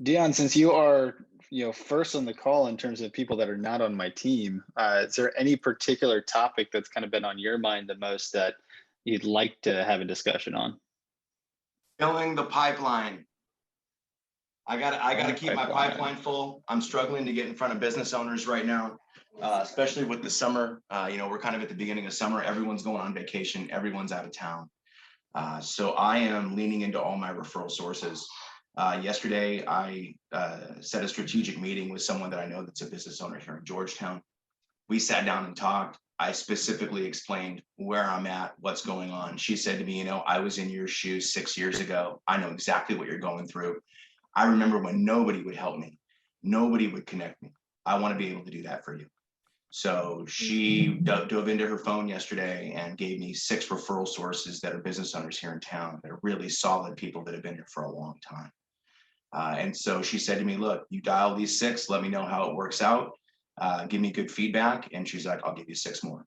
Dion, since you are, first on the call in terms of people that are not on my team, is there any particular topic that's kind of been on your mind the most that you'd like to have a discussion on? Filling the pipeline. I gotta keep my pipeline full. I'm struggling to get in front of business owners right now, especially with the summer. We're kind of at the beginning of summer. Everyone's going on vacation. Everyone's out of town. So I am leaning into all my referral sources. Yesterday, I set a strategic meeting with someone that I know that's a business owner here in Georgetown. We sat down and talked. I specifically explained where I'm at, what's going on. She said to me, I was in your shoes 6 years ago. I know exactly what you're going through. I remember when nobody would help me. Nobody would connect me. I want to be able to do that for you. So she dove into her phone yesterday and gave me 6 referral sources that are business owners here in town. They're really solid people that have been here for a long time. And so she said to me, look, you dial these 6, let me know how it works out. Give me good feedback. And she's like, I'll give you 6 more.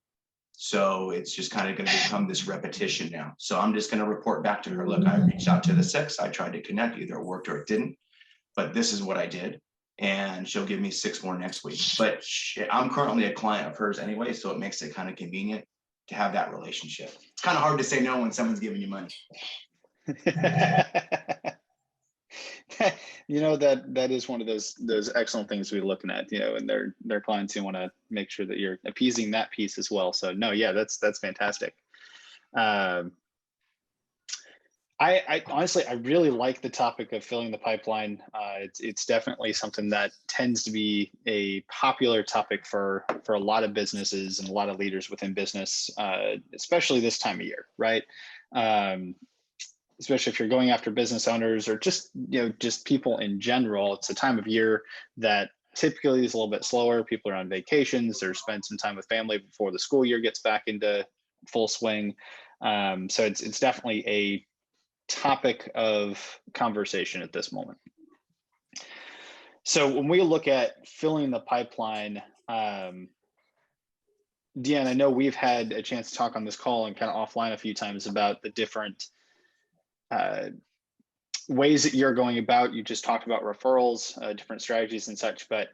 So it's just kind of going to become this repetition now. So I'm just going to report back to her. Look, I reached out to the 6. I tried to connect. Either it worked or it didn't. But this is what I did. And she'll give me 6 more next week. But I'm currently a client of hers anyway. So it makes it kind of convenient to have that relationship. It's kind of hard to say no when someone's giving you money. That is one of those excellent things we're looking at, and their clients who want to make sure that you're appeasing that piece as well. So no, yeah, that's fantastic. I honestly, I really like the topic of filling the pipeline. It's definitely something that tends to be a popular topic for a lot of businesses and a lot of leaders within business, especially this time of year, right? Especially if you're going after business owners or just people in general. It's a time of year that typically is a little bit slower. People are on vacations. They're spending some time with family before the school year gets back into full swing. So it's definitely a topic of conversation at this moment. So when we look at filling the pipeline, Deanne, I know we've had a chance to talk on this call and kind of offline a few times about the different ways that you're going about. You just talked about referrals, different strategies and such, but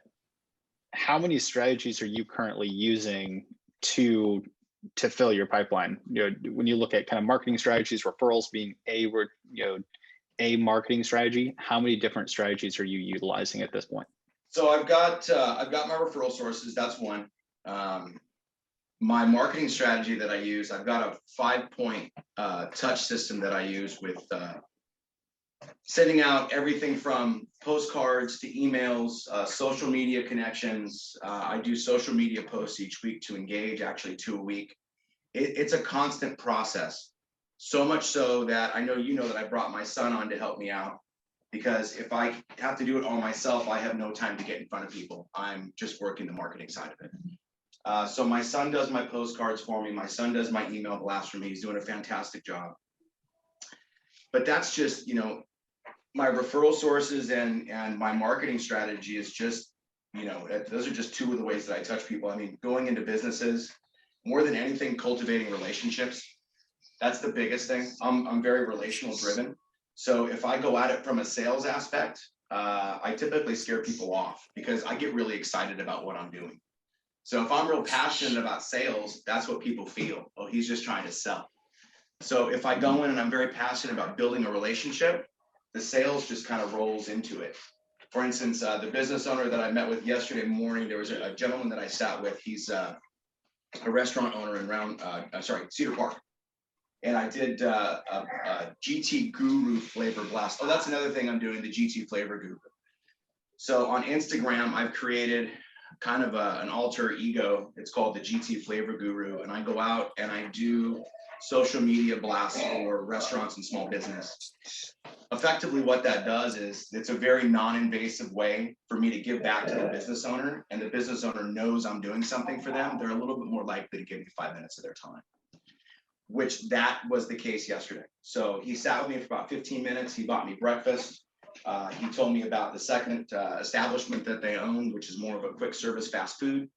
how many strategies are you currently using to fill your pipeline? When you look at kind of marketing strategies, referrals being a marketing strategy, how many different strategies are you utilizing at this point? So I've got my referral sources. That's one. My marketing strategy that I use, I've got a 5-point touch system that I use with sending out everything from postcards to emails, social media connections. I do social media posts each week to engage, actually 2 a week. It's a constant process. So much so that I know that I brought my son on to help me out, because if I have to do it all myself, I have no time to get in front of people. I'm just working the marketing side of it. So my son does my postcards for me. My son does my email blast for me. He's doing a fantastic job. But that's just, my referral sources and my marketing strategy is just, those are just 2 of the ways that I touch people. I mean, going into businesses, more than anything, cultivating relationships. That's the biggest thing. I'm very relational driven. So if I go at it from a sales aspect, I typically scare people off because I get really excited about what I'm doing. So if I'm real passionate about sales, that's what people feel. Oh, he's just trying to sell. So if I go in and I'm very passionate about building a relationship, the sales just kind of rolls into it. For instance, the business owner that I met with yesterday morning, there was a gentleman that I sat with. He's a restaurant owner in Cedar Park. And I did a GT Guru flavor blast. Oh, that's another thing I'm doing, the GT flavor guru. So on Instagram, I've created kind of an alter ego. It's called the GT Flavor Guru. And I go out and I do social media blasts for restaurants and small business. Effectively, what that does is it's a very non-invasive way for me to give back to the business owner. And the business owner knows I'm doing something for them. They're a little bit more likely to give me 5 minutes of their time, which that was the case yesterday. So he sat with me for about 15 minutes. He bought me breakfast. He told me about the second establishment that they own, which is more of a quick service fast food.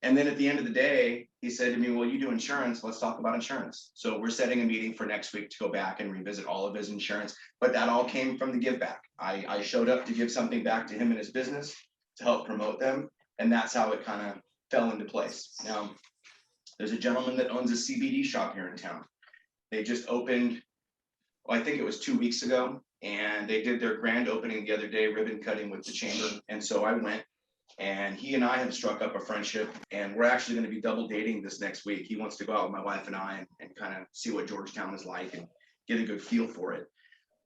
And then at the end of the day, he said to me, well, you do insurance, let's talk about insurance. So we're setting a meeting for next week to go back and revisit all of his insurance, but that all came from the give back. I showed up to give something back to him and his business to help promote them. And that's how it kind of fell into place. Now, there's a gentleman that owns a CBD shop here in town. They just opened, well, I think it was 2 weeks ago, and they did their grand opening the other day, ribbon cutting with the chamber. And so I went, and he and I have struck up a friendship, and we're actually going to be double dating this next week. He wants to go out with my wife and I and kind of see what Georgetown is like and get a good feel for it,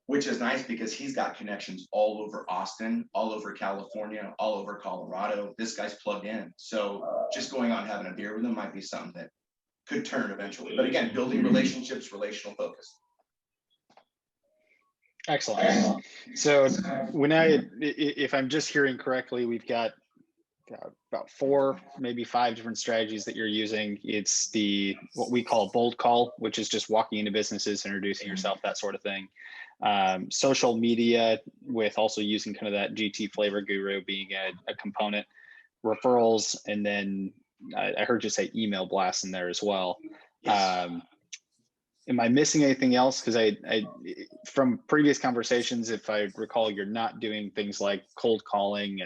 which is nice because he's got connections all over Austin, all over California, all over Colorado. This guy's plugged in. So just going out and having a beer with him might be something that could turn eventually. But again, building relationships, relational focus. Excellent. So if I'm just hearing correctly, we've got about 4, maybe 5 different strategies that you're using. It's what we call bold call, which is just walking into businesses, introducing yourself, that sort of thing. Social media, with also using kind of that GT flavor guru being a component, referrals, and then I heard you say email blasts in there as well. Yes. Am I missing anything else? Because I from previous conversations, if I recall, you're not doing things like cold calling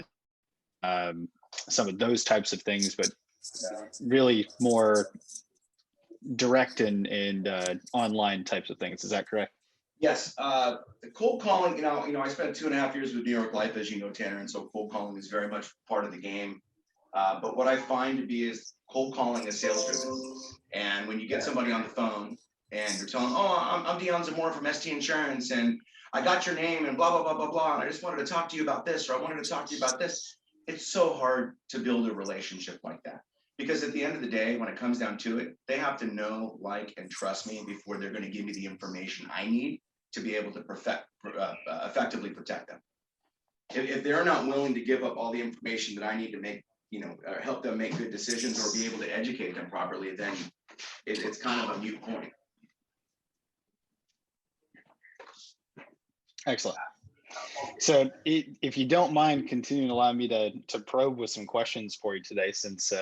and some of those types of things, but really more direct and online types of things. Is that correct? Yes. The cold calling, you know, I spent 2.5 years with New York Life, as you know, Tanner, and so cold calling is very much part of the game. But what I find to be is cold calling is sales driven. And when you get somebody on the phone and you're telling, oh, I'm Dion Zamora from ST Insurance, and I got your name and blah, blah, blah, blah, blah, and I just wanted to talk to you about this, or I wanted to talk to you about this. It's so hard to build a relationship like that. Because at the end of the day, when it comes down to it, they have to know, like, and trust me before they're going to give me the information I need to be able to effectively protect them. If they're not willing to give up all the information that I need to make, or help them make good decisions or be able to educate them properly, then it's kind of a moot point. Excellent. So if you don't mind continuing to allow me to probe with some questions for you today, since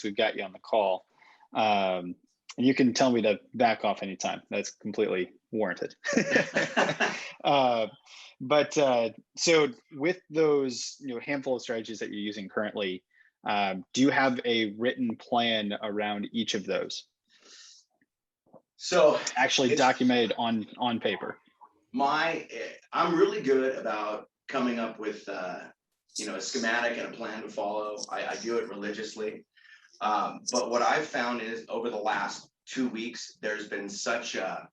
we've got you on the call, and you can tell me to back off anytime. That's completely warranted. But so with those handful of strategies that you're using currently, do you have a written plan around each of those? So actually documented on paper. I'm really good about coming up with a schematic and a plan to follow. I do it religiously. But what I've found is over the last 2 weeks, there's been such an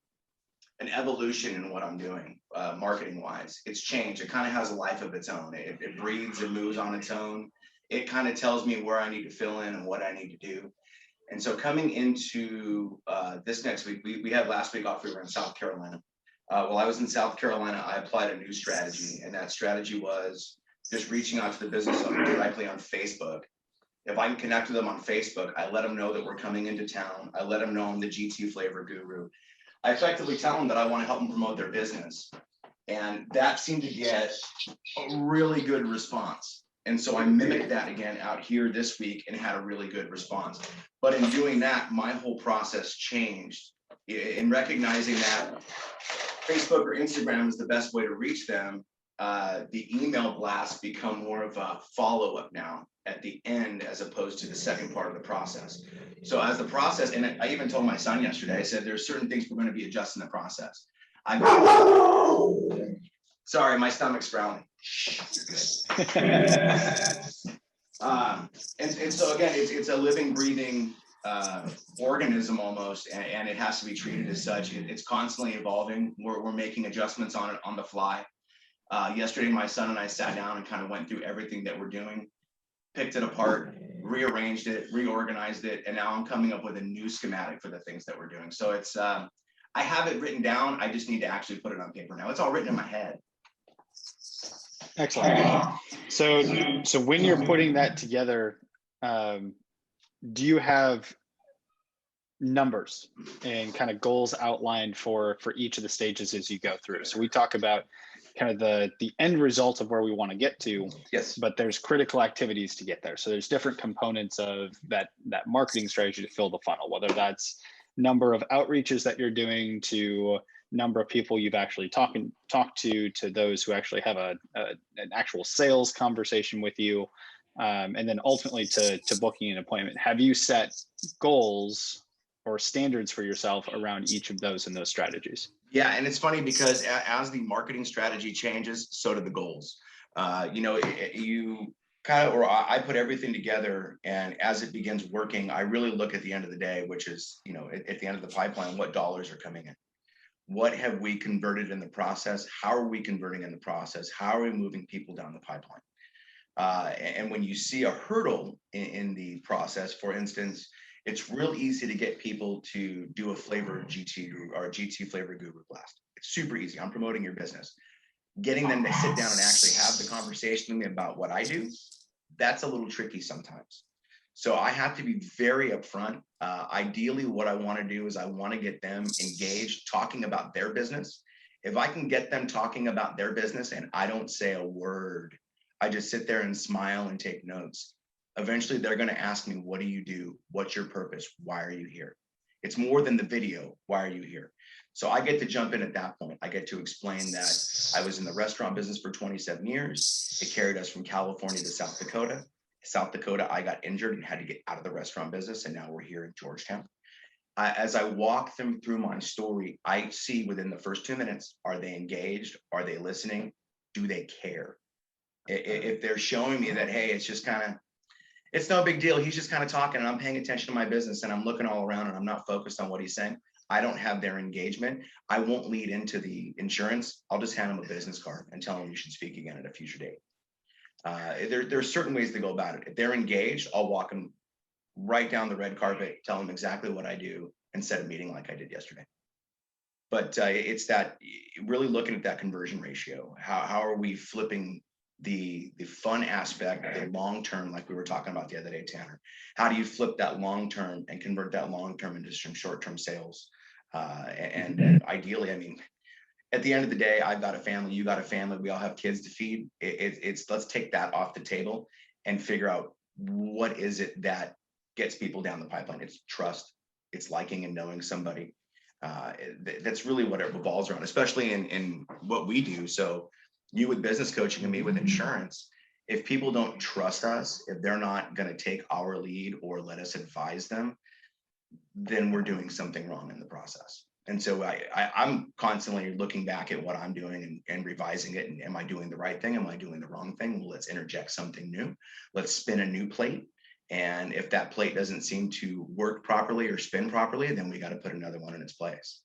evolution in what I'm doing, marketing wise. It's changed. It kind of has a life of its own. It breathes and moves on its own. It kind of tells me where I need to fill in and what I need to do. And so coming into this next week, we had last week off, we were in South Carolina. While I was in South Carolina, I applied a new strategy, and that strategy was just reaching out to the business owner directly on Facebook. If I can connect with them on Facebook, I let them know that we're coming into town. I let them know I'm the GT flavor guru. I effectively tell them that I want to help them promote their business. And that seemed to get a really good response. And so I mimicked that again out here this week and had a really good response. But in doing that, my whole process changed in recognizing that Facebook or Instagram is the best way to reach them. The email blasts become more of a follow-up now at the end as opposed to the second part of the process. So as the process, and I even told my son yesterday, I said, there's certain things we're going to be adjusting the process. Sorry, my stomach's growling. And so again, it's a living, breathing organism almost, and it has to be treated as such. It's constantly evolving. We're making adjustments on it on the fly. Yesterday, my son and I sat down and kind of went through everything that we're doing, picked it apart, rearranged it, reorganized it, and now I'm coming up with a new schematic for the things that we're doing. So it's, I have it written down. I just need to actually put it on paper now. It's all written in my head. Excellent. So when you're putting that together, do you have numbers and kind of goals outlined for each of the stages as you go through? So we talk about kind of the end result of where we want to get to, Yes. but there's critical activities to get there. So there's different components of that marketing strategy to fill the funnel, whether that's number of outreaches that you're doing, to number of people you've actually talked to those who actually have an actual sales conversation with you, and then ultimately to booking an appointment. Have you set goals or standards for yourself around each of those and those strategies? Yeah, and it's funny because as the marketing strategy changes, so do the goals. You kind of, or I put everything together, and as it begins working, I really look at the end of the day, which is, at the end of the pipeline, what dollars are coming in? What have we converted in the process? How are we converting in the process? How are we moving people down the pipeline? And when you see a hurdle in the process, for instance, it's real easy to get people to do a flavor GT or a GT flavor guru blast. It's super easy. I'm promoting your business. Getting them to sit down and actually have the conversation with me about what I do, that's a little tricky sometimes. So I have to be very upfront. Ideally, what I want to do is I want to get them engaged, talking about their business. If I can get them talking about their business and I don't say a word, I just sit there and smile and take notes. Eventually, they're going to ask me, what do you do? What's your purpose? Why are you here? It's more than the video. Why are you here? So I get to jump in at that point. I get to explain that I was in the restaurant business for 27 years. It carried us from California to South Dakota. South Dakota, I got injured and had to get out of the restaurant business. And now we're here in Georgetown. As I walk them through my story, I see within the first 2 minutes, are they engaged? Are they listening? Do they care? If they're showing me that, hey, it's just kind of, it's no big deal. He's just kind of talking and I'm paying attention to my business and I'm looking all around and I'm not focused on what he's saying. I don't have their engagement. I won't lead into the insurance. I'll just hand them a business card and tell them you should speak again at a future date. There's certain ways to go about it. If they're engaged, I'll walk them right down the red carpet, tell them exactly what I do and set a meeting like I did yesterday. But it's that really looking at that conversion ratio. How are we flipping the fun aspect, the long term, like we were talking about the other day, Tanner? How do you flip that long term and convert that long term into some short term sales? And ideally, I mean, at the end of the day, I've got a family, you got a family, we all have kids to feed. It's let's take that off the table and figure out what is it that gets people down the pipeline. It's trust, it's liking and knowing somebody. That's really what it revolves around, especially in what we do. So you with business coaching and me with insurance, if people don't trust us, if they're not going to take our lead or let us advise them, then we're doing something wrong in the process. And so I'm constantly looking back at what I'm doing and revising it. And am I doing the right thing? Am I doing the wrong thing? Well, let's interject something new. Let's spin a new plate. And if that plate doesn't seem to work properly or spin properly, then we got to put another one in its place.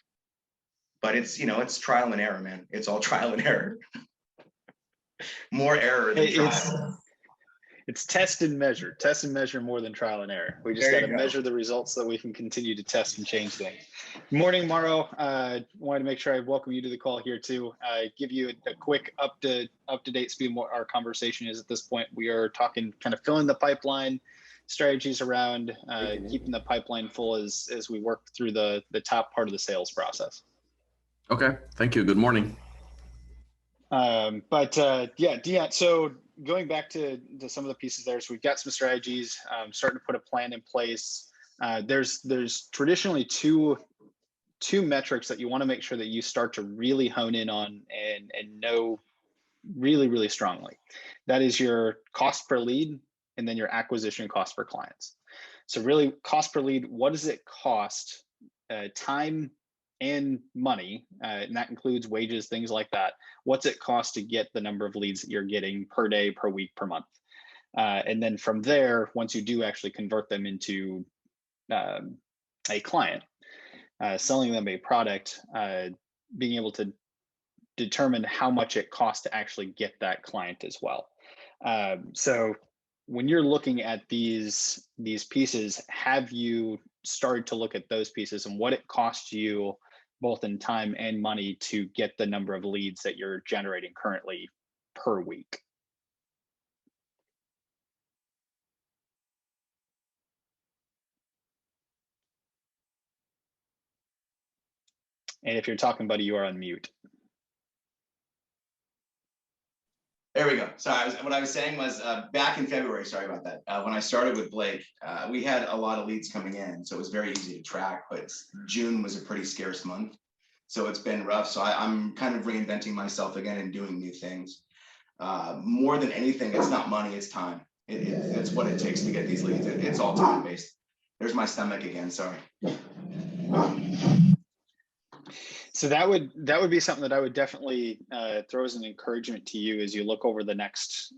But it's, it's trial and error, man. It's all trial and error. More error than trial. It's test and measure more than trial and error. We just got to measure the results so that we can continue to test and change things. Good morning, Mauro. Wanted to make sure I welcome you to the call here too. Give you a quick up to date speed what our conversation is at this point. We are talking kind of filling the pipeline, strategies around keeping the pipeline full as we work through the top part of the sales process. Okay, thank you. Good morning. Yeah, Deon, so going back to some of the pieces there, so we've got some strategies, starting to put a plan in place. There's traditionally two metrics that you want to make sure that you start to really hone in on and know really, really strongly. That is your cost per lead and then your acquisition cost per clients. So really cost per lead, what does it cost, time and money, and that includes wages, things like that. What's it cost to get the number of leads that you're getting per day, per week, per month? And then from there, once you do actually convert them into a client, selling them a product, being able to determine how much it costs to actually get that client as well. So when you're looking at these pieces, have you started to look at those pieces and what it costs you both in time and money to get the number of leads that you're generating currently per week? And if you're talking, buddy, you are on mute. There we go. Sorry, what I was saying was back in February, sorry about that. When I started with Blake, we had a lot of leads coming in, so it was very easy to track, but June was a pretty scarce month. So it's been rough. So I'm kind of reinventing myself again and doing new things. More than anything, it's not money, it's time. It's what it takes to get these leads. It's all time based. There's my stomach again, sorry. So that would be something that I would definitely throw as an encouragement to you as you look over the next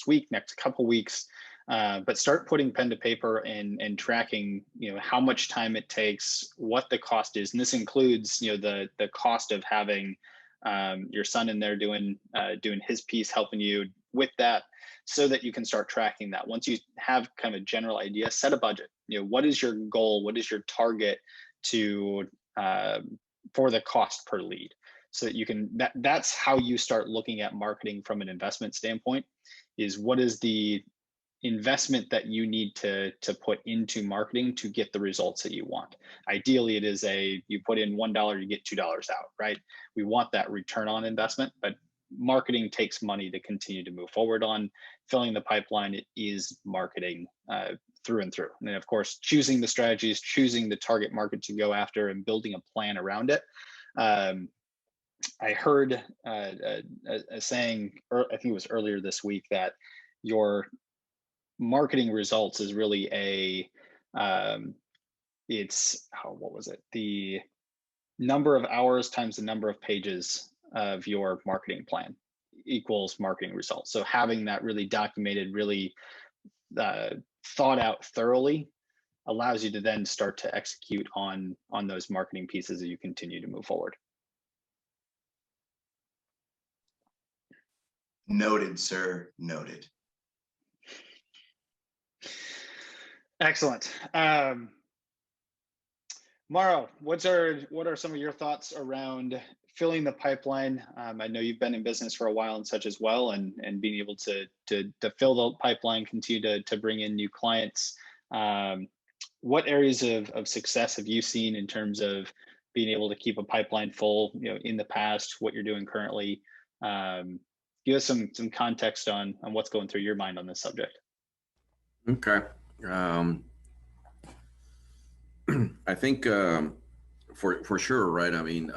week, next couple weeks. But start putting pen to paper and tracking, how much time it takes, what the cost is, and this includes, the cost of having your son in there doing his piece, helping you with that, so that you can start tracking that. Once you have kind of a general idea, set a budget. What is your goal? What is your target to for the cost per lead, so that you can that's how you start looking at marketing from an investment standpoint. Is what is the investment that you need to put into marketing to get the results that you want. Ideally, it is you put in $1, you get $2 out, right? We want that return on investment, but marketing takes money to continue to move forward on. Filling the pipeline, it is marketing through and through. And of course, choosing the strategies, choosing the target market to go after, and building a plan around it. I heard a saying, I think it was earlier this week, that your marketing results is really what was it? The number of hours times the number of pages of your marketing plan equals marketing results. So having that really documented, really thought out thoroughly, allows you to then start to execute on those marketing pieces as you continue to move forward. Noted, sir. Noted. Excellent. Mauro, what are some of your thoughts around filling the pipeline? I know you've been in business for a while and such as well, and being able to fill the pipeline, continue to bring in new clients. What areas of success have you seen in terms of being able to keep a pipeline full, in the past, what you're doing currently? Give us some context on what's going through your mind on this subject. Okay. I think for sure, right? I mean,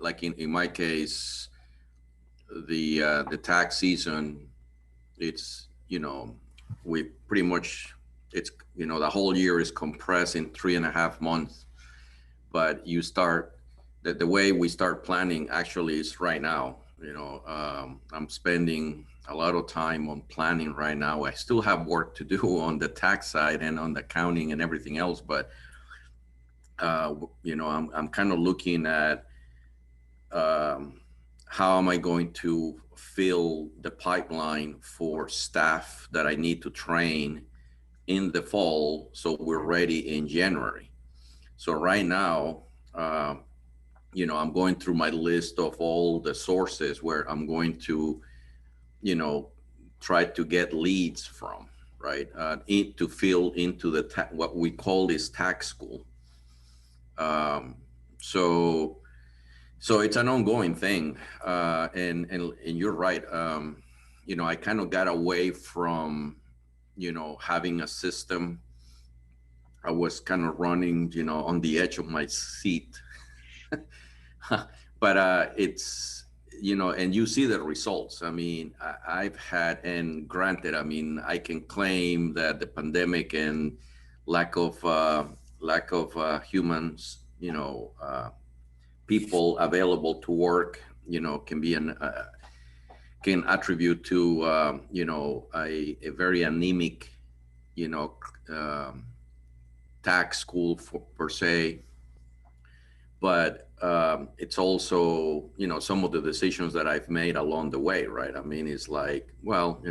like in my case, the tax season, it's we pretty much, it's the whole year is compressed in 3.5 months. But you start the way we start planning actually is right now. I'm spending a lot of time on planning right now. I still have work to do on the tax side and on the accounting and everything else, but I'm kind of looking at how am I going to fill the pipeline for staff that I need to train in the fall, so we're ready in January. So right now, I'm going through my list of all the sources where I'm going to, try to get leads from, right? To fill into what we call this tax school. So it's an ongoing thing, and you're right. I kind of got away from, having a system. I was kind of running, on the edge of my seat. But it's, and you see the results. I mean, I've had, and granted, I mean, I can claim that the pandemic and lack of humans, people available to work, can be can attribute to, a very anemic, tax school per se. But it's also, some of the decisions that I've made along the way, right? I mean, it's like, well,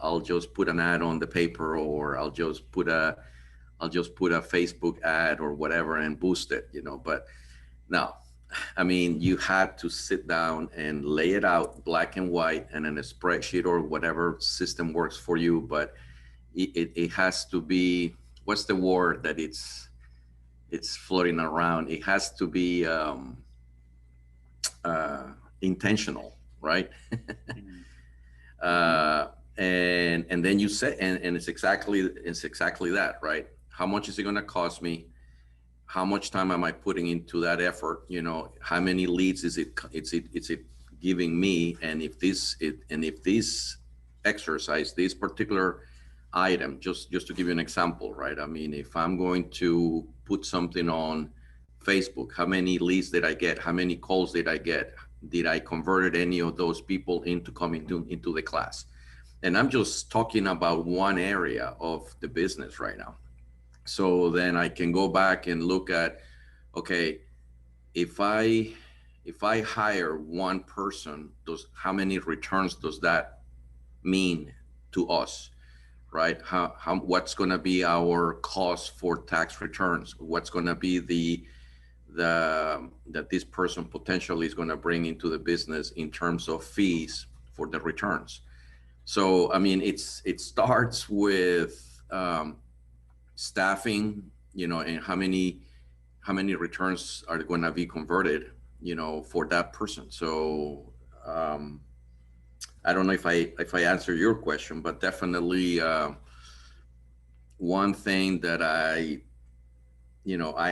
I'll just put an ad on the paper, or I'll just put a Facebook ad or whatever and boost it, But no, I mean, you had to sit down and lay it out black and white and in a spreadsheet or whatever system works for you. But it has to be, what's the word that it's floating around? It has to be intentional, right? And then you say, and it's exactly that, right? How much is it going to cost me? How much time am I putting into that effort? You know, how many leads is it giving me? And if this exercise, this particular item, just to give you an example, right? I mean, if I'm going to put something on Facebook, how many leads did I get? How many calls did I get? Did I converted any of those people into coming into the class? And I'm just talking about one area of the business right now. So then I can go back and look at, okay, if I hire one person, how many returns does that mean to us, right? What's going to be our cost for tax returns? What's going to be that this person potentially is going to bring into the business in terms of fees for the returns? So I mean, it starts with staffing, you know, and how many returns are going to be converted, you know, for that person. So I don't know if I answer your question, but definitely one thing that I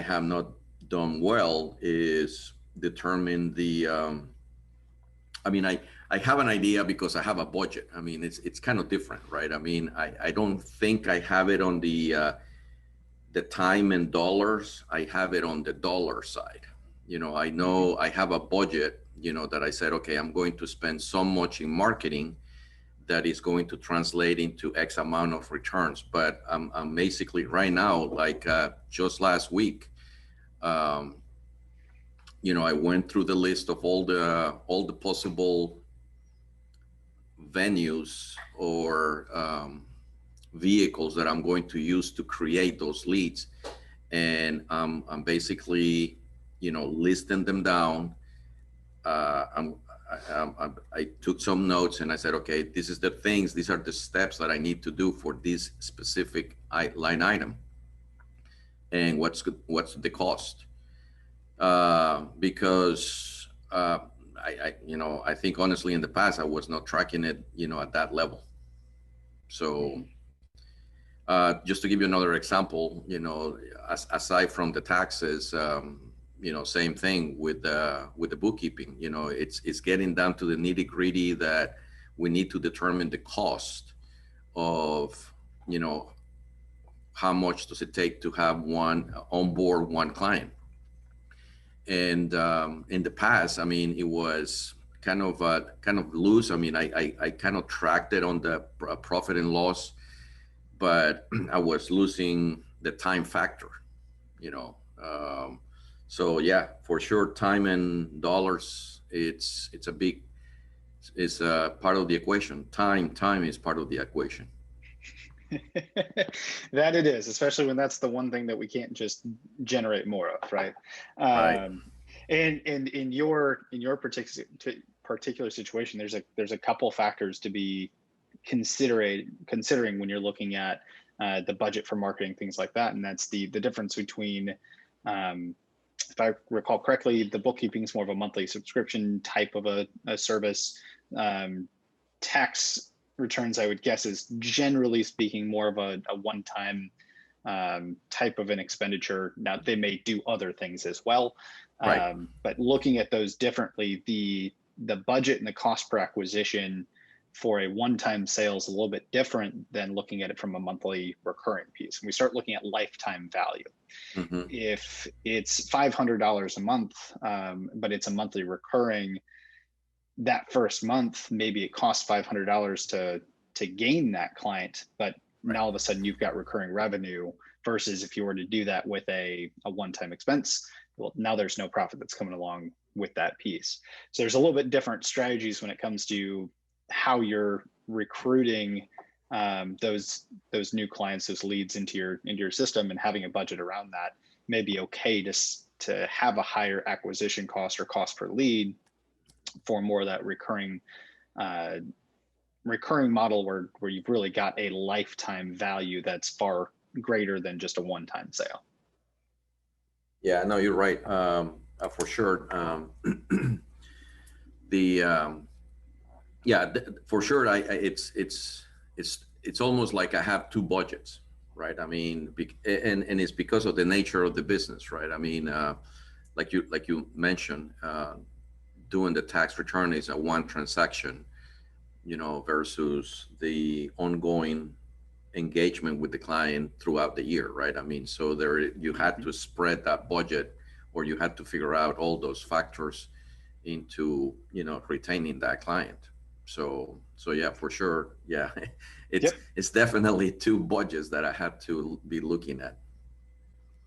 have not done well is determine the I mean, I have an idea because I have a budget. I mean, it's kind of different, right? I mean, I don't think I have it on the time and dollars. I have it on the dollar side. You know, I know I have a budget, you know, that I said, okay, I'm going to spend so much in marketing that is going to translate into X amount of returns. But I'm basically right now, like just last week, you know, I went through the list of all the possible venues or vehicles that I'm going to use to create those leads, and I'm basically, you know, listing them down. I took some notes and I said, okay, these are the steps that I need to do for this specific line item, and what's the cost. Because I think honestly in the past I was not tracking it, you know, at that level. So just to give you another example, you know, aside from the taxes, you know, same thing with the bookkeeping. You know, it's getting down to the nitty gritty that we need to determine the cost of, you know, how much does it take to have onboard one client. And in the past, I mean, it was kind of loose. I mean, I kind of tracked it on the profit and loss, but I was losing the time factor, you know. So yeah, for sure, time and dollars, it's a part of the equation. Time is part of the equation. That it is, especially when that's the one thing that we can't just generate more of, right? Right. And in your particular situation, there's a couple factors to be considering when you're looking at the budget for marketing, things like that, and that's the difference between, if I recall correctly, the bookkeeping is more of a monthly subscription type of a service. Tax returns, I would guess, is generally speaking more of a one-time type of an expenditure. Now they may do other things as well, Right. but looking at those differently, the budget and the cost per acquisition for a one-time sale is a little bit different than looking at it from a monthly recurring piece. And we start looking at lifetime value. Mm-hmm. If it's $500 a month, but it's a monthly recurring, that first month, maybe it costs $500 to gain that client, but Right. now all of a sudden you've got recurring revenue, versus if you were to do that with a one-time expense, well, now there's no profit that's coming along with that piece. So there's a little bit different strategies when it comes to how you're recruiting those new clients, those leads into your system, and having a budget around that may be okay to have a higher acquisition cost or cost per lead for more of that recurring model where you've really got a lifetime value that's far greater than just a one-time sale. Yeah, no, you're right. For sure. The Yeah, for sure. It's almost like I have two budgets, right? I mean, and it's because of the nature of the business, right? I mean, like you mentioned, doing the tax return is a one transaction, you know, versus the ongoing engagement with the client throughout the year, right? I mean, so there you had to spread that budget, or you had to figure out all those factors into, you know, retaining that client. So yeah, for sure, yeah, Yep. it's definitely two budgets that I have to be looking at.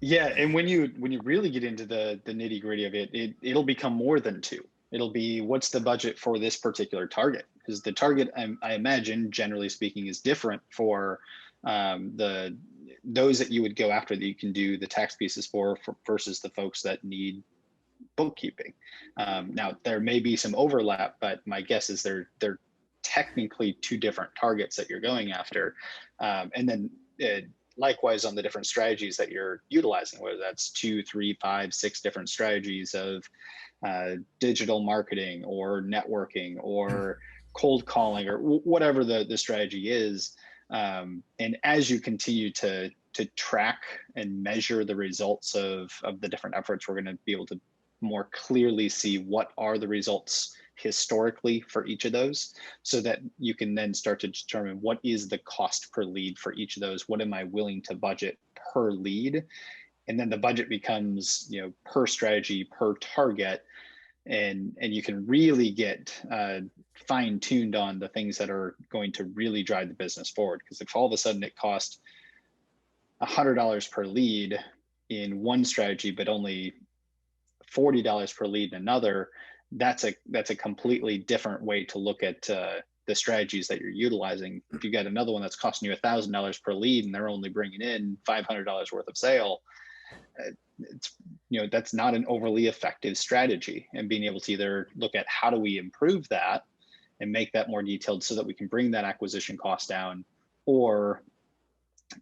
Yeah, and when you really get into the nitty gritty of it, it'll become more than two. It'll be what's the budget for this particular target? Because the target, I imagine, generally speaking, is different for the those that you would go after that you can do the tax pieces for versus the folks that need bookkeeping. Now there may be some overlap, but my guess is they're technically two different targets that you're going after, and then. Likewise on the different strategies that you're utilizing, whether that's 2, 3, 5, 6 different strategies of digital marketing or networking or cold calling or whatever the strategy is. And as you continue to track and measure the results of the different efforts, we're going to be able to more clearly see what are the results historically for each of those, so that you can then start to determine what is the cost per lead for each of those. What am I willing to budget per lead? And then the budget becomes, you know, per strategy, per target, and you can really get fine tuned on the things that are going to really drive the business forward. Because if all of a sudden it costs $100 per lead in one strategy, but only $40 per lead in another, that's a completely different way to look at the strategies that you're utilizing. If you got another one that's costing you $1,000 per lead and they're only bringing in $500 worth of sale, it's, you know, that's not an overly effective strategy. And being able to either look at how do we improve that and make that more detailed so that we can bring that acquisition cost down, or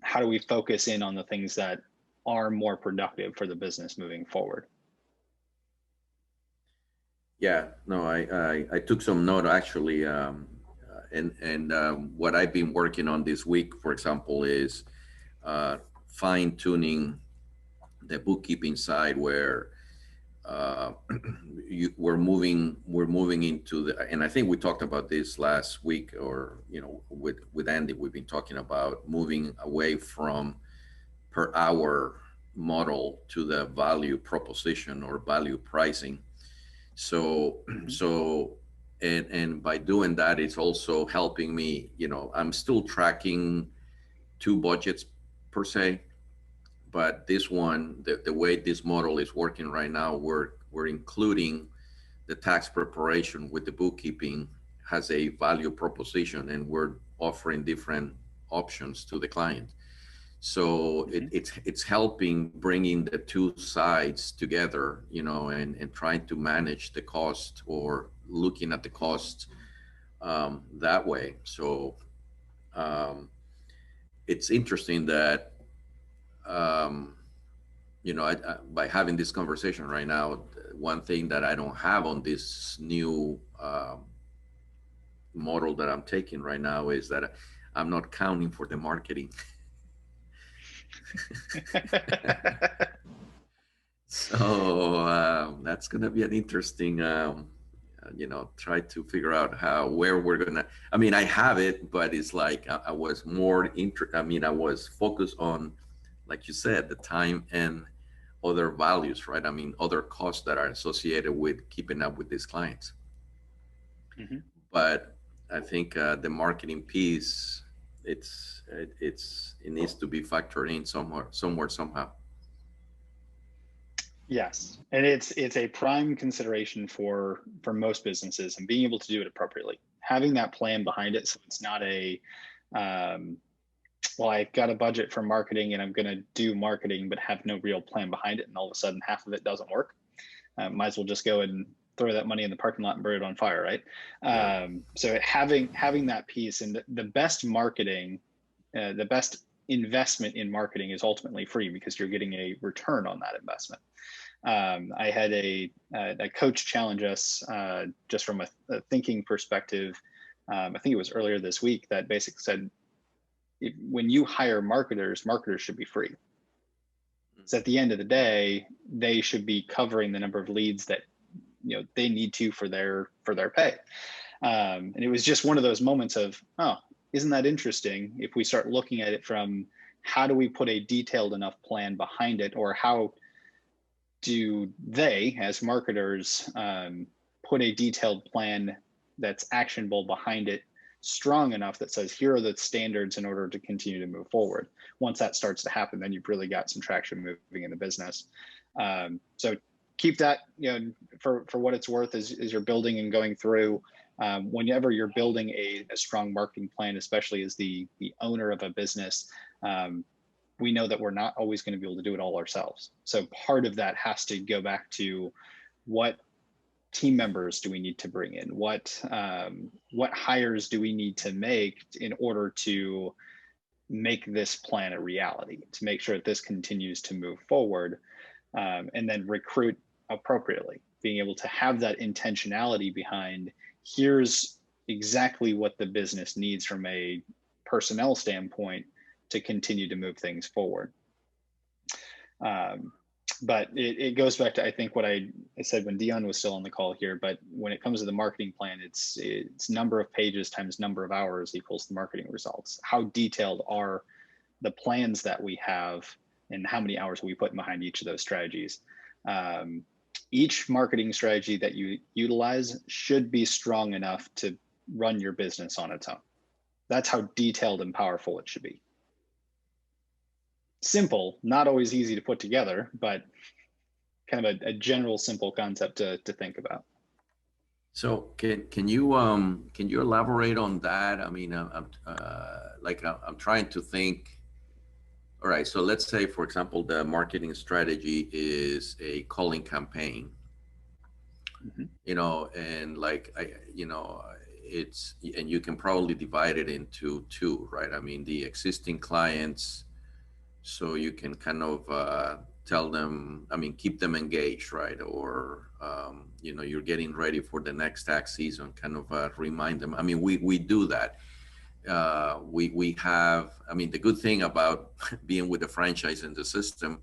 how do we focus in on the things that are more productive for the business moving forward. Yeah, no, I took some note actually, and what I've been working on this week, for example, is fine tuning the bookkeeping side, where uh, we're moving into the, and I think we talked about this last week, or you know, with Andy, we've been talking about moving away from per hour model to the value proposition or value pricing. So so and by doing that, it's also helping me, you know, I'm still tracking two budgets per se, but this one, the way this model is working right now, we're including the tax preparation with the bookkeeping has a value proposition, and we're offering different options to the client. So it's helping bringing the two sides together, you know, and trying to manage the cost, or looking at the cost that way. So um, it's interesting that um, you know, by having this conversation right now, one thing that I don't have on this new model that I'm taking right now is that I'm not counting for the marketing. So that's going to be an interesting, you know, try to figure out how, where we're going to, I mean, I have it, but it's like I was more, I mean, I was focused on, like you said, the time and other values, right? I mean, other costs that are associated with keeping up with these clients. Mm-hmm. But I think the marketing piece, it needs to be factored in somewhere, somehow. Yes, and it's a prime consideration for most businesses, and being able to do it appropriately. Having that plan behind it, so it's not a um, well, I've got a budget for marketing and I'm going to do marketing, but have no real plan behind it, and all of a sudden half of it doesn't work. Might as well just go and throw that money in the parking lot and burn it on fire, right? Right. So having that piece, and the best marketing, the best investment in marketing is ultimately free, because you're getting a return on that investment. I had a coach challenge us just from a thinking perspective. I think it was earlier this week, that basically said, when you hire marketers should be free. So at the end of the day, they should be covering the number of leads that they need to for their pay. And it was just one of those moments of, oh, isn't that interesting? If we start looking at it from, how do we put a detailed enough plan behind it, or how do they, as marketers, put a detailed plan that's actionable behind it, strong enough that says, here are the standards in order to continue to move forward. Once that starts to happen, then you've really got some traction moving in the business. So keep that, for what it's worth, as you're building and going through. Whenever you're building a strong marketing plan, especially as the owner of a business, we know that we're not always going to be able to do it all ourselves. So part of that has to go back to, what team members do we need to bring in? What hires do we need to make in order to make this plan a reality, to make sure that this continues to move forward, and then recruit appropriately, being able to have that intentionality behind, here's exactly what the business needs from a personnel standpoint to continue to move things forward. But it goes back to, I think, what I said when Dion was still on the call here, but when it comes to the marketing plan, it's number of pages times number of hours equals the marketing results. How detailed are the plans that we have, and how many hours we put behind each of those strategies? Each marketing strategy that you utilize should be strong enough to run your business on its own. That's how detailed and powerful it should be. Simple, not always easy to put together, but kind of a general simple concept to think about. So can you elaborate on that? I mean, I'm trying to think. All right, so let's say, for example, the marketing strategy is a calling campaign. And it's, and you can probably divide it into two, right? I mean, the existing clients, so you can kind of tell them, I mean, keep them engaged, right? Or, you're getting ready for the next tax season, kind of remind them. I mean, we do that. We have, I mean, the good thing about being with the franchise in the system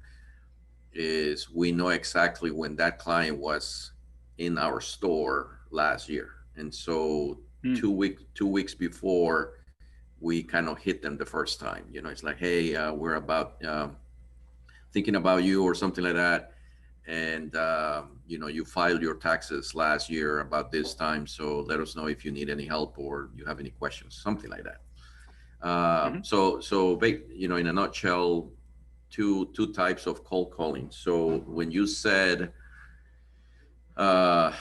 is we know exactly when that client was in our store last year. And so 2 weeks before, we kind of hit them the first time. It's like, hey, we're about thinking about you, or something like that. And, you filed your taxes last year about this time. So let us know if you need any help or you have any questions, something like that. So in a nutshell, two types of cold calling. So when you said that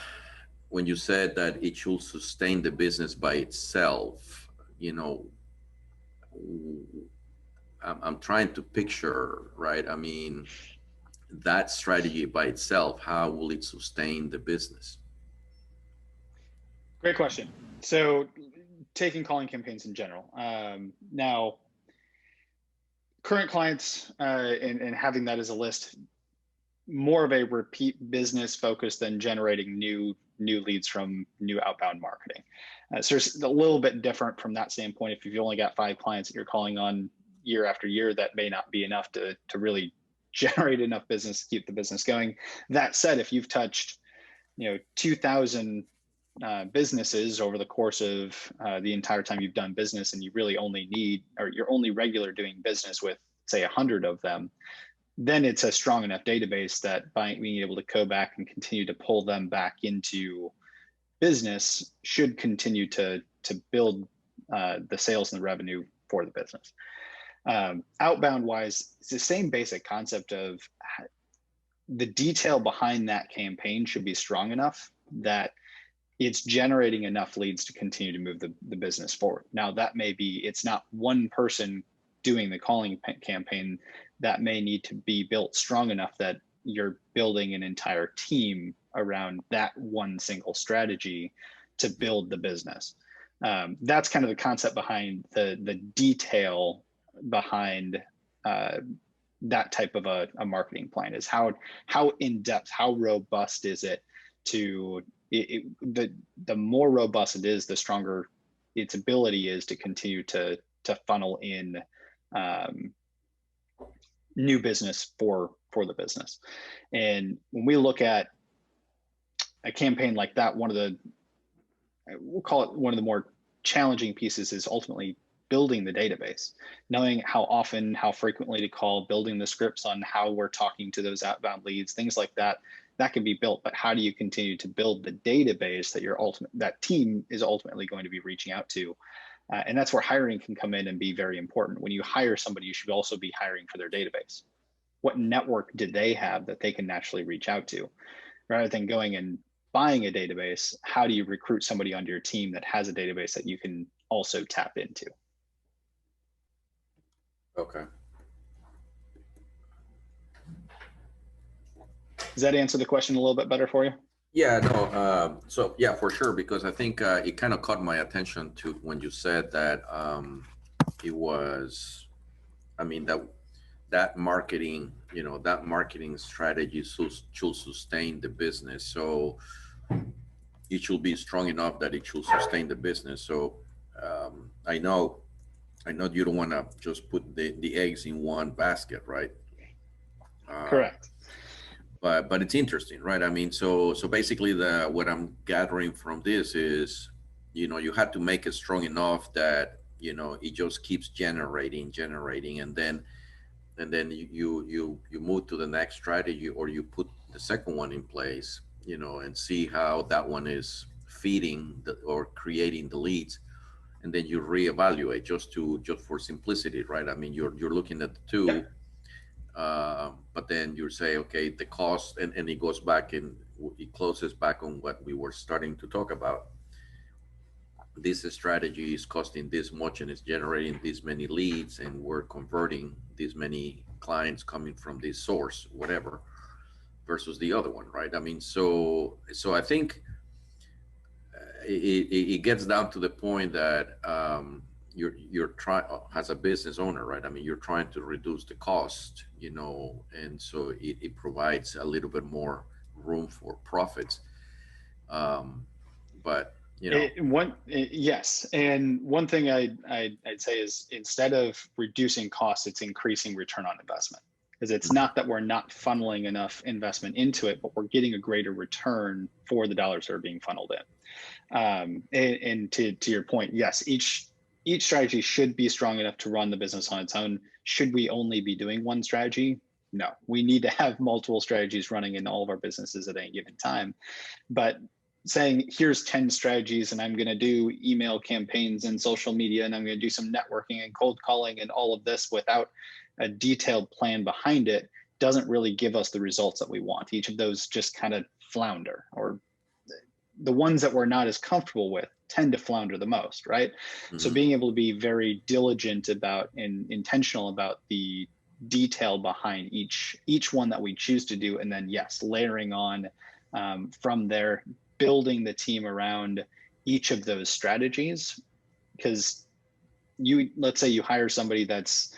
it should sustain the business by itself, I'm trying to picture, right? I mean, that strategy by itself, how will it sustain the business? Great question. So taking calling campaigns in general. Now, current clients and having that as a list, more of a repeat business focus than generating new leads from new outbound marketing. So it's a little bit different from that standpoint. If you've only got 5 clients that you're calling on year after year, that may not be enough to really generate enough business to keep the business going. That said, if you've touched 2,000 businesses over the course of the entire time you've done business, and you really only need, or you're only regular doing business with, say, 100 of them, then it's a strong enough database that by being able to go back and continue to pull them back into business should continue to build the sales and the revenue for the business. Outbound wise, it's the same basic concept of the detail behind that campaign should be strong enough that it's generating enough leads to continue to move the business forward. Now, that may be, it's not one person doing the calling campaign. That may need to be built strong enough that you're building an entire team around that one single strategy to build the business. That's kind of the concept behind the detail behind that type of a marketing plan, is how in depth, how robust is it to the more robust it is, the stronger its ability is to continue to funnel in new business for the business. And when we look at a campaign like that, we'll call it one of the more challenging pieces is ultimately building the database, knowing how often, how frequently to call, building the scripts on how we're talking to those outbound leads, things like that. That can be built, but how do you continue to build the database that that team is ultimately going to be reaching out to? And that's where hiring can come in and be very important. When you hire somebody, you should also be hiring for their database. What network do they have that they can naturally reach out to? Rather than going and buying a database, how do you recruit somebody onto your team that has a database that you can also tap into? Okay. Does that answer the question a little bit better for you? Yeah, no, so yeah, for sure, because I think it kind of caught my attention to when you said that it was, I mean, that marketing, that marketing strategy should sustain the business. So it should be strong enough that it should sustain the business. So I know you don't want to just put the eggs in one basket, right? Correct. But it's interesting, right? I mean, so basically what I'm gathering from this is, you had to make it strong enough that, it just keeps generating, and then you move to the next strategy, or you put the second one in place, and see how that one is feeding or creating the leads, and then you reevaluate just for simplicity, right? I mean, you're looking at the two. Yeah. But then you say, okay, the cost, and it goes back and it closes back on what we were starting to talk about. This strategy is costing this much and it's generating this many leads, and we're converting this many clients coming from this source, whatever, versus the other one, right? I mean, so I think it gets down to the point that you're trying, as a business owner, right? I mean, you're trying to reduce the cost, and so it provides a little bit more room for profits. But yes, and one thing I'd say is, instead of reducing costs, it's increasing return on investment. Because it's not that we're not funneling enough investment into it, but we're getting a greater return for the dollars that are being funneled in. And to your point, yes, each strategy should be strong enough to run the business on its own. Should we only be doing one strategy? No, we need to have multiple strategies running in all of our businesses at any given time. But saying, here's 10 strategies, and I'm going to do email campaigns and social media, and I'm going to do some networking and cold calling and all of this without a detailed plan behind it, doesn't really give us the results that we want. Each of those just kind of flounder, or the ones that we're not as comfortable with tend to flounder the most, right? Mm-hmm. So being able to be very diligent about and intentional about the detail behind each one that we choose to do, and then yes, layering on from there, building the team around each of those strategies. Because let's say you hire somebody that's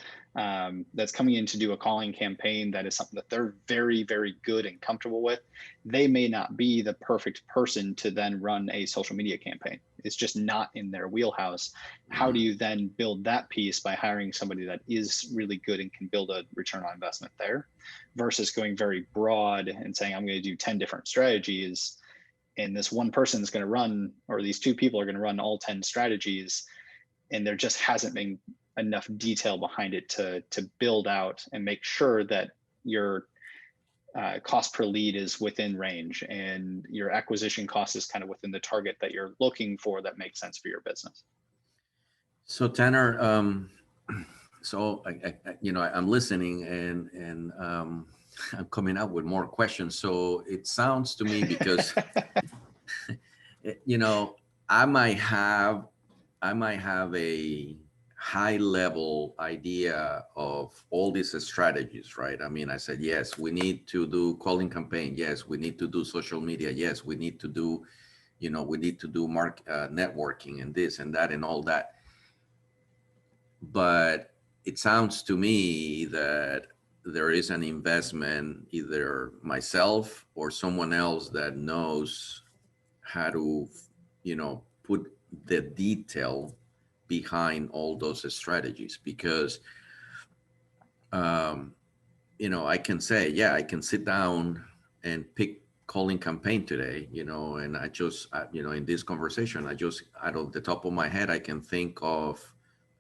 coming in to do a calling campaign that is something that they're very, very good and comfortable with. They may not be the perfect person to then run a social media campaign. It's just not in their wheelhouse. How do you then build that piece by hiring somebody that is really good and can build a return on investment there, versus going very broad and saying, I'm going to do 10 different strategies, and this one person is going to run, or these two people are going to run all 10 strategies, and there just hasn't been enough detail behind it to build out and make sure that your cost per lead is within range and your acquisition cost is kind of within the target that you're looking for, that makes sense for your business. So Tanner, so I'm listening and I'm coming up with more questions. So it sounds to me, because I might have a high level idea of all these strategies, right? I mean, I said, yes, we need to do calling campaign. Yes, we need to do social media. Yes, we need to do, networking and this and that and all that. But it sounds to me that there is an investment, either myself or someone else that knows how to, put the detail behind all those strategies, because I can say, yeah, I can sit down and pick calling campaign today, and I just, in this conversation, I just, out of the top of my head, I can think of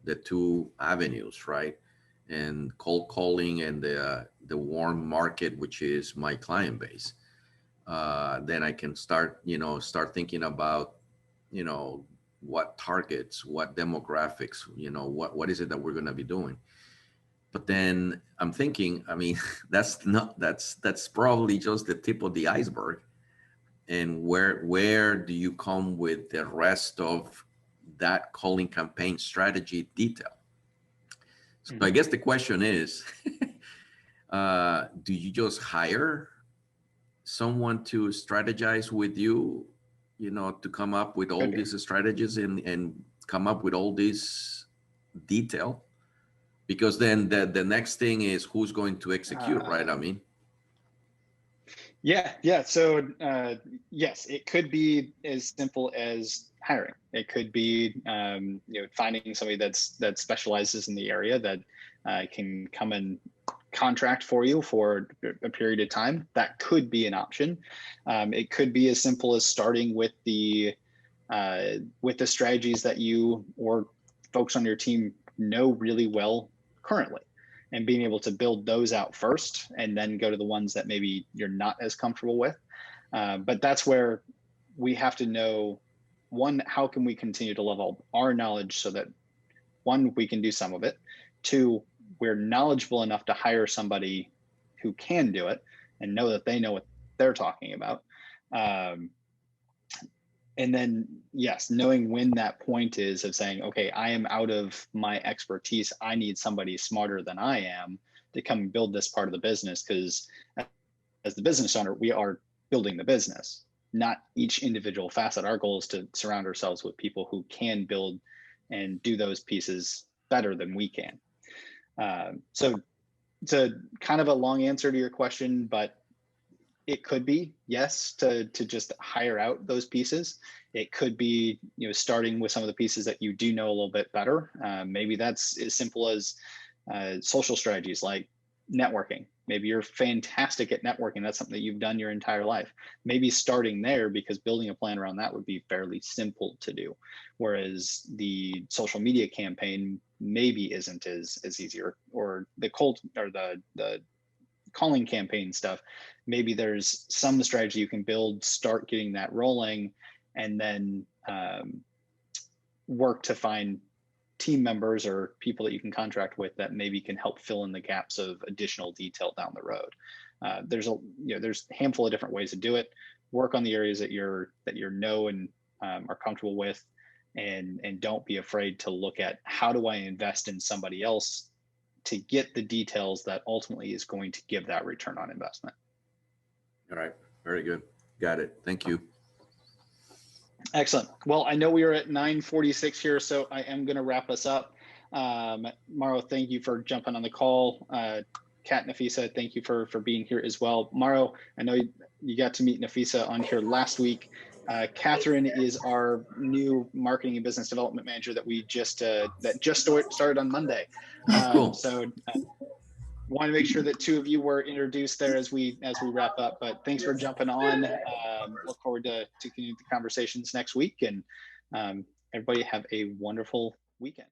the two avenues, right? And cold calling and the warm market, which is my client base. Then I can start thinking about, what targets, what demographics, what is it that we're going to be doing. But then I'm thinking, I mean, that's probably just the tip of the iceberg. And where do you come with the rest of that calling campaign strategy detail? So I guess the question is, do you just hire someone to strategize with you, to come up with all these strategies and come up with all this detail? Because then the next thing is who's going to execute, right? I mean, yeah. So yes, it could be as simple as hiring. It could be finding somebody that specializes in the area that can come and contract for you for a period of time. That could be an option. It could be as simple as starting with the strategies that you or folks on your team know really well currently, and being able to build those out first and then go to the ones that maybe you're not as comfortable with. But that's where we have to know, one, how can we continue to level our knowledge so that, one, we can do some of it, two, we're knowledgeable enough to hire somebody who can do it and know that they know what they're talking about. And then, yes, knowing when that point is of saying, okay, I am out of my expertise. I need somebody smarter than I am to come and build this part of the business. Because as the business owner, we are building the business, not each individual facet. Our goal is to surround ourselves with people who can build and do those pieces better than we can. So it's a kind of a long answer to your question, but it could be yes to just hire out those pieces. It could be starting with some of the pieces that you do know a little bit better. Maybe that's as simple as social strategies like networking. Maybe you're fantastic at networking. That's something that you've done your entire life. Maybe starting there, because building a plan around that would be fairly simple to do. Whereas the social media campaign maybe isn't as easier, or the cold or the calling campaign stuff. Maybe there's some strategy you can build, start getting that rolling, and then work to find team members or people that you can contract with that maybe can help fill in the gaps of additional detail down the road. There's a handful of different ways to do it. Work on the areas that you know and are comfortable with, and don't be afraid to look at, how do I invest in somebody else to get the details that ultimately is going to give that return on investment. All right. Very good. Got it. Thank you. Excellent. Well, I know we are at 9:46 here, so I am going to wrap us up. Mauro, thank you for jumping on the call. Kat, Nafisa, thank you for being here as well. Mauro, I know you got to meet Nafisa on here last week. Catherine is our new marketing and business development manager that we just started on Monday. Cool. So want to make sure that two of you were introduced there as we wrap up. But thanks for jumping on. Look forward to continuing the conversations next week, and everybody have a wonderful weekend.